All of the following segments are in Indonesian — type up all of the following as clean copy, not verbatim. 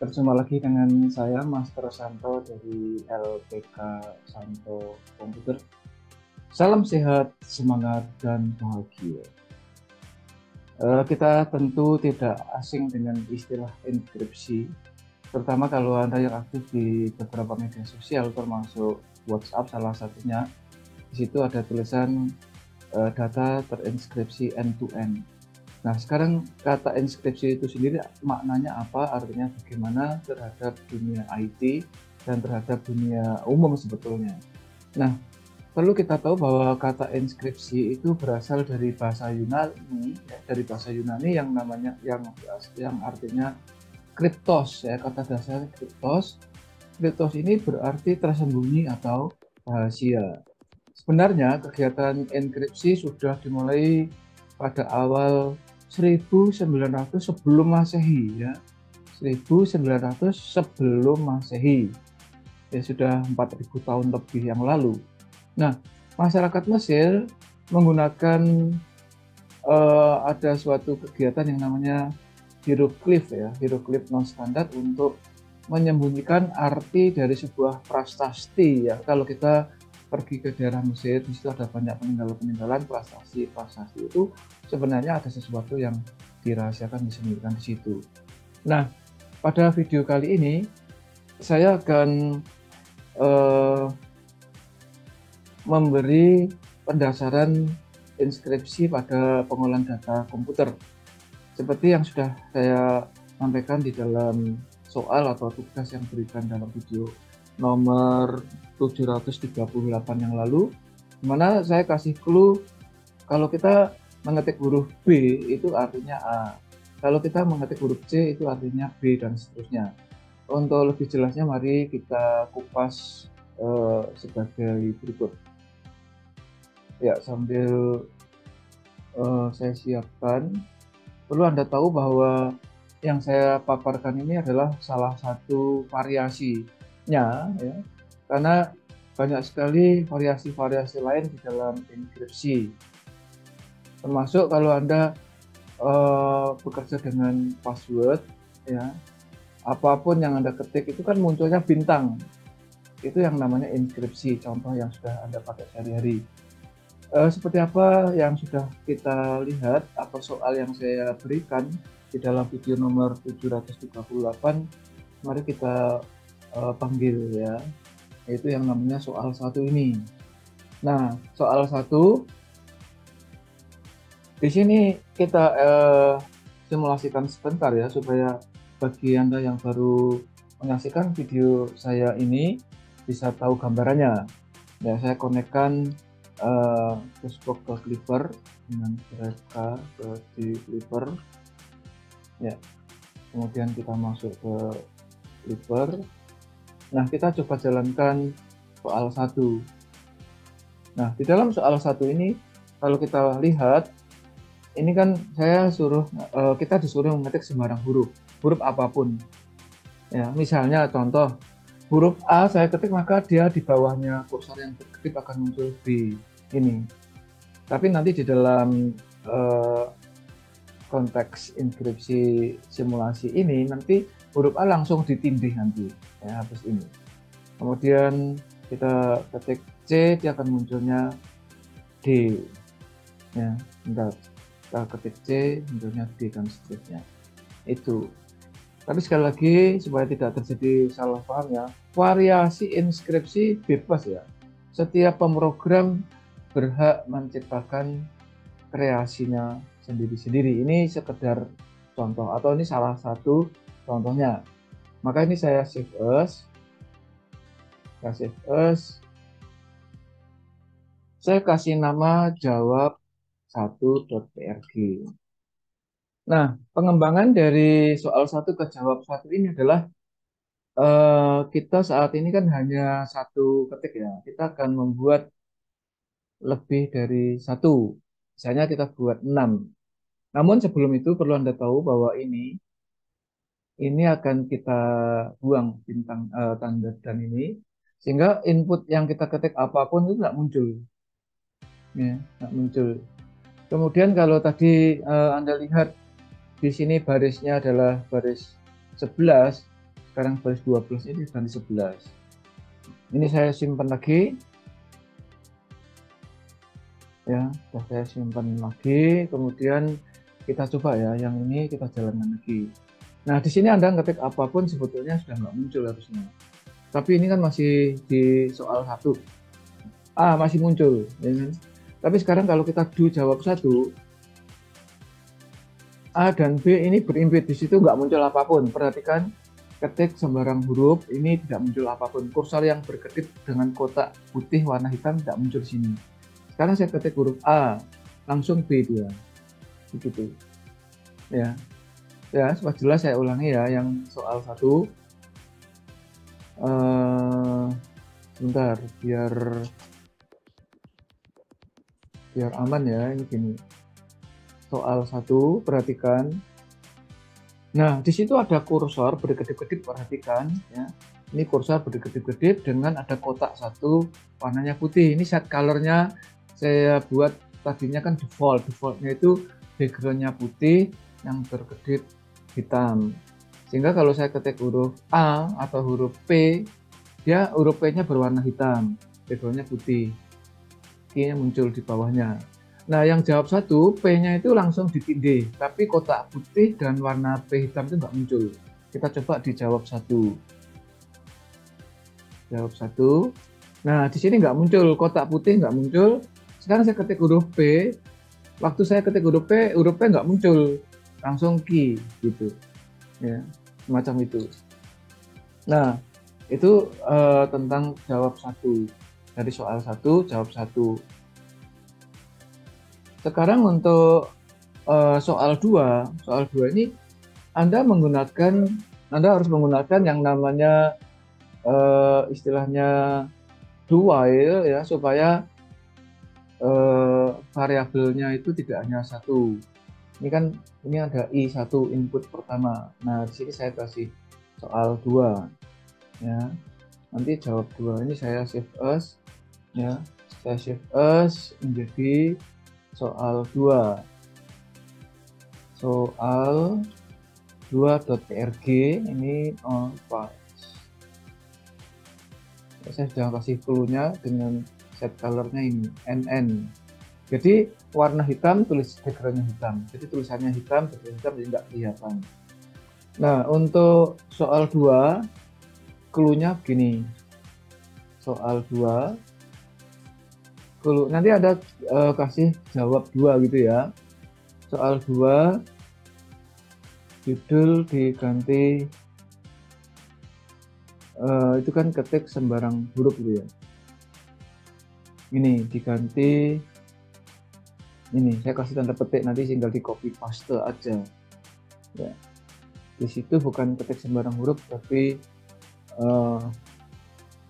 Berjumpa lagi dengan saya, Master Santo dari LPK Santo Komputer. Salam sehat, semangat, dan bahagia. Kita tentu tidak asing dengan istilah enkripsi, terutama kalau Anda yang aktif di beberapa media sosial, termasuk WhatsApp salah satunya. Di situ ada tulisan data terinskripsi end-to-end. Nah, sekarang kata inskripsi itu sendiri maknanya apa, artinya bagaimana terhadap dunia IT dan terhadap dunia umum sebetulnya. Nah, perlu kita tahu bahwa kata inskripsi itu berasal dari bahasa Yunani, ya, dari bahasa Yunani yang namanya yang artinya kriptos, ya, kata dasar kriptos. Kriptos ini berarti tersembunyi atau rahasia. Sebenarnya kegiatan enkripsi sudah dimulai pada awal 1900 sebelum Masehi, ya. 1900 sebelum Masehi. Ya sudah 4000 tahun lebih yang lalu. Nah, masyarakat Mesir menggunakan ada suatu kegiatan yang namanya hieroglif, ya, hieroglif non standar untuk menyembunyikan arti dari sebuah prasasti, ya. Kalau kita pergi ke daerah Mesir, di situ ada banyak peninggalan-peninggalan prasasti. Prasasti itu sebenarnya ada sesuatu yang dirahasiakan, disembunyikan di situ. Nah, pada video kali ini saya akan memberi pendasaran inskripsi pada pengolahan data komputer. Seperti yang sudah saya sampaikan di dalam soal atau tugas yang diberikan dalam video nomor 738 yang lalu, di mana saya kasih clue kalau kita mengetik huruf B itu artinya A, kalau kita mengetik huruf C itu artinya B, dan seterusnya. Untuk lebih jelasnya mari kita kupas sebagai berikut. Ya, sambil saya siapkan, perlu Anda tahu bahwa yang saya paparkan ini adalah salah satu variasinya, ya, karena banyak sekali variasi-variasi lain di dalam enkripsi. Termasuk kalau Anda bekerja dengan password, ya, apapun yang Anda ketik itu kan munculnya bintang. Itu yang namanya enkripsi, contoh yang sudah Anda pakai sehari-hari. Seperti apa yang sudah kita lihat atau soal yang saya berikan di dalam video nomor 738, mari kita panggil, ya, yaitu yang namanya soal 1 ini. Nah, soal 1 di sini kita simulasikan sebentar, ya, supaya bagi Anda yang baru menyaksikan video saya ini bisa tahu gambarannya. Ya, saya konekkan Facebook ke Clipper dengan mereka ke di Clipper, ya. Kemudian kita masuk ke Clipper. Nah, kita coba jalankan soal 1. Nah, di dalam soal 1 ini kalau kita lihat, ini kan saya suruh kita disuruh mengetik sembarang huruf apapun. Ya, misalnya contoh huruf A saya ketik, maka dia di bawahnya kursor yang ketik akan muncul B ini. Tapi nanti di dalam konteks inskripsi simulasi ini nanti huruf A langsung ditindih nanti, ya, habis ini. Kemudian kita ketik C, dia akan munculnya D, ya. Bentar, kita ketik C munculnya D dan seterusnya. Itu. Tapi sekali lagi supaya tidak terjadi salah paham, ya, variasi inskripsi bebas, ya. Setiap pemrogram berhak menciptakan kreasinya sendiri-sendiri. Ini sekedar contoh atau ini salah satu contohnya. Maka ini saya save as. Saya kasih nama jawab 1.prg. Nah, pengembangan dari soal 1 ke jawab 1 ini adalah kita saat ini kan hanya satu ketik, ya. Kita akan membuat lebih dari satu. Misalnya kita buat 6. Namun sebelum itu perlu Anda tahu bahwa ini akan kita buang bintang tanda dan ini, sehingga input yang kita ketik apapun itu nggak muncul, ya, nggak muncul. Kemudian kalau tadi Anda lihat di sini barisnya adalah baris 11, Sekarang baris 12 ini ganti 11. Ini saya simpan lagi. Ya, sudah saya simpan lagi. Kemudian kita coba ya, yang ini kita jalankan lagi. Nah, di sini Anda ngetik apapun sebetulnya sudah nggak muncul harusnya. Tapi ini kan masih di soal 1. Masih muncul. Ya kan? Tapi sekarang kalau kita jawab 1, A dan B ini berimpit, di situ nggak muncul apapun. Perhatikan, ketik sembarang huruf, ini tidak muncul apapun. Kursor yang berkedip dengan kotak putih warna hitam tidak muncul di sini. Sekarang saya ketik huruf A, langsung B dia. Begitu. Ya. Ya, supaya jelas saya ulangi ya, yang soal 1. Sebentar, biar aman ya, ini gini. Soal 1, perhatikan. Nah, di situ ada kursor berkedip-kedip, perhatikan ya. Ini kursor berkedip-kedip dengan ada kotak 1 warnanya putih. Ini set colornya saya buat tadinya kan default. Defaultnya itu backgroundnya putih yang berkedip hitam. Sehingga kalau saya ketik huruf A atau huruf P, dia huruf P-nya berwarna hitam, backgroundnya putih. Q-nya muncul di bawahnya. Nah, yang jawab 1, P-nya itu langsung ditindih, tapi kotak putih dan warna P hitam itu nggak muncul. Kita coba dijawab 1. Jawab 1. Nah, di sini nggak muncul, kotak putih nggak muncul. Sekarang saya ketik huruf P. Waktu saya ketik huruf P nggak muncul. Langsung Q, gitu. Ya, semacam itu. Nah, itu tentang jawab 1. Dari soal 1, jawab 1. Sekarang untuk soal 2 ini Anda harus menggunakan yang namanya istilahnya do while ya, supaya variabelnya itu tidak hanya 1. Ini kan ada I1 input pertama. Nah, di sini saya kasih soal 2 ya. Nanti jawab 2 ini saya shift S ya. Saya shift S menjadi soal 2. Soal 2.prg ini saya sudah kasih clue-nya dengan set color-nya ini NN. Jadi warna hitam, tulis background-nya hitam. Jadi tulisannya hitam, background hitam, jadi tidak kelihatan. Nah, untuk soal 2 clue-nya begini. Soal 2 clue nanti ada kasih jawab 2 gitu ya. Soal 2 judul diganti itu kan ketik sembarang huruf gitu ya. Ini diganti, ini saya kasih tanda petik, nanti tinggal di copy paste aja ya. Di situ bukan ketik sembarang huruf, tapi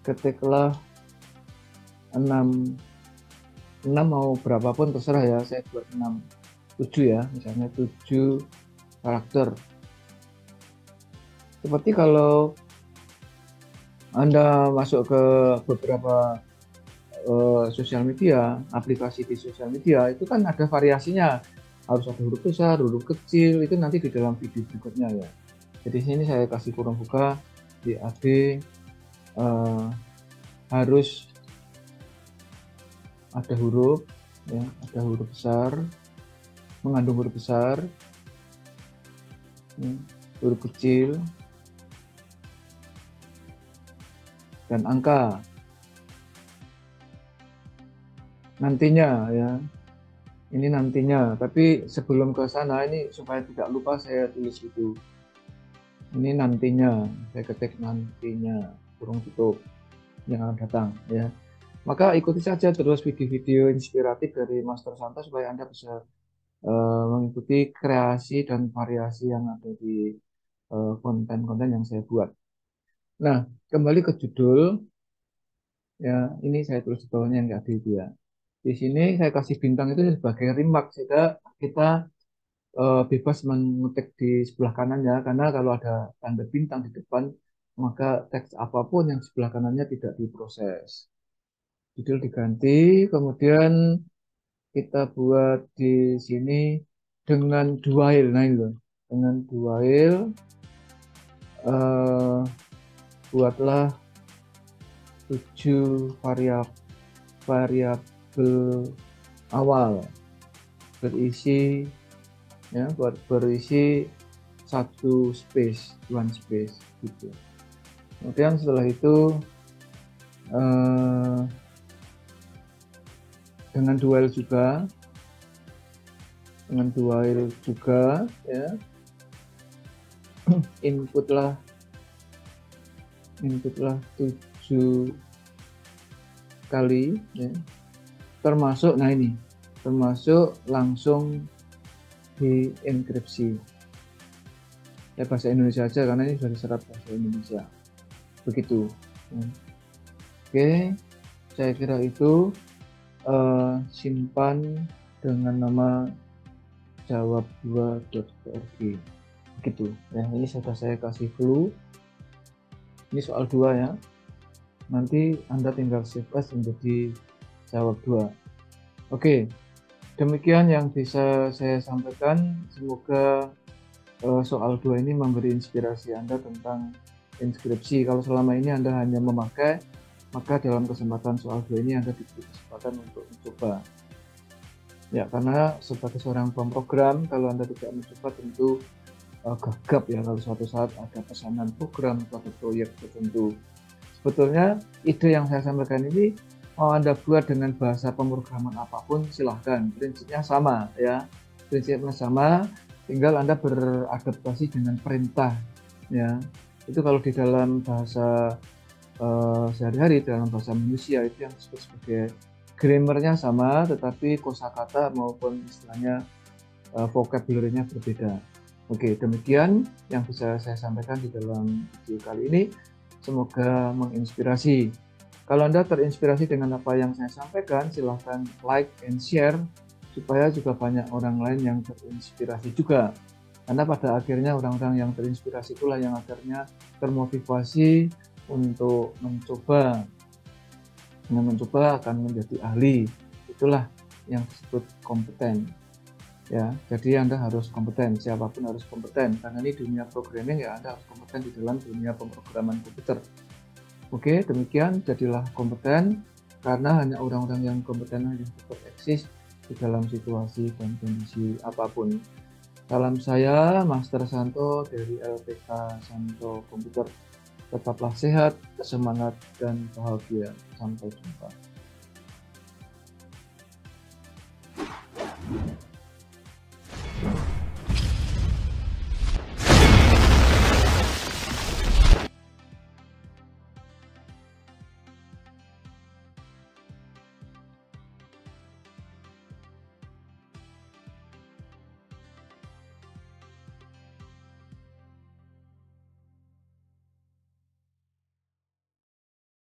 ketiklah 6 mau berapapun terserah ya. Saya buat 7 ya, misalnya 7 karakter. Seperti kalau Anda masuk ke beberapa sosial media, aplikasi di sosial media, itu kan ada variasinya. Harus ada huruf besar, huruf kecil, itu nanti di dalam video berikutnya ya. Jadi sini saya kasih kurung buka di AD harus ada huruf ya, ada huruf besar, mengandung huruf besar, ya, huruf kecil, dan angka. Nantinya ya, ini nantinya, tapi sebelum ke sana ini supaya tidak lupa saya tulis itu. Ini nantinya, saya ketik nantinya, kurung tutup, yang akan datang ya. Maka ikuti saja terus video-video inspiratif dari Master Santa supaya Anda bisa mengikuti kreasi dan variasi yang ada di konten-konten yang saya buat. Nah, kembali ke judul ya, ini saya tulis di bawahnya yang nggak ada itu ya. Di sini saya kasih bintang itu sebagai remark, sehingga kita bebas mengetik di sebelah kanan ya, karena kalau ada tanda bintang di depan maka teks apapun yang sebelah kanannya tidak diproses. Judul diganti, kemudian kita buat di sini dengan do while. Nah ini loh, dengan do while eh, buatlah 7 variabel awal berisi berisi one space gitu. Kemudian setelah itu dengan dual juga ya, inputlah 7 kali ya, termasuk langsung di enkripsi ya, bahasa Indonesia aja karena ini sudah diserap bahasa Indonesia begitu. Oke, saya kira itu simpan dengan nama jawab2.org begitu ya. Ini sudah saya kasih clue, ini soal 2 ya, nanti Anda tinggal save as menjadi jawab 2. Oke, demikian yang bisa saya sampaikan. Semoga soal 2 ini memberi inspirasi Anda tentang inskripsi. Kalau selama ini Anda hanya memakai, maka dalam kesempatan soal 2 ini Anda diberi kesempatan untuk mencoba. Ya, karena sebagai seorang pemrogram, kalau Anda tidak mencoba tentu gagap ya kalau suatu saat ada pesanan program atau proyek tertentu. Sebetulnya ide yang saya sampaikan ini mau Anda buat dengan bahasa pemrograman apapun silahkan, prinsipnya sama ya, tinggal Anda beradaptasi dengan perintah ya. Itu kalau di dalam bahasa sehari-hari, dalam bahasa manusia itu yang disebut sebagai grammarnya sama, tetapi kosakata maupun istilahnya vocabulary-nya berbeda. Oke, demikian yang bisa saya sampaikan di dalam video kali ini. Semoga menginspirasi. Kalau Anda terinspirasi dengan apa yang saya sampaikan, silahkan like and share supaya juga banyak orang lain yang terinspirasi juga. Karena pada akhirnya orang-orang yang terinspirasi itulah yang akhirnya termotivasi untuk mencoba. Dengan mencoba akan menjadi ahli. Itulah yang disebut kompeten. Ya, jadi Anda harus kompeten, siapapun harus kompeten. Karena ini dunia programming ya, Anda harus kompeten di dalam dunia pemrograman komputer. Oke, demikian, jadilah kompeten, karena hanya orang-orang yang kompeten yang dapat eksis di dalam situasi dan kondisi apapun. Salam saya, Master Santo dari LPK Santo Komputer. Tetaplah sehat, semangat, dan bahagia. Sampai jumpa.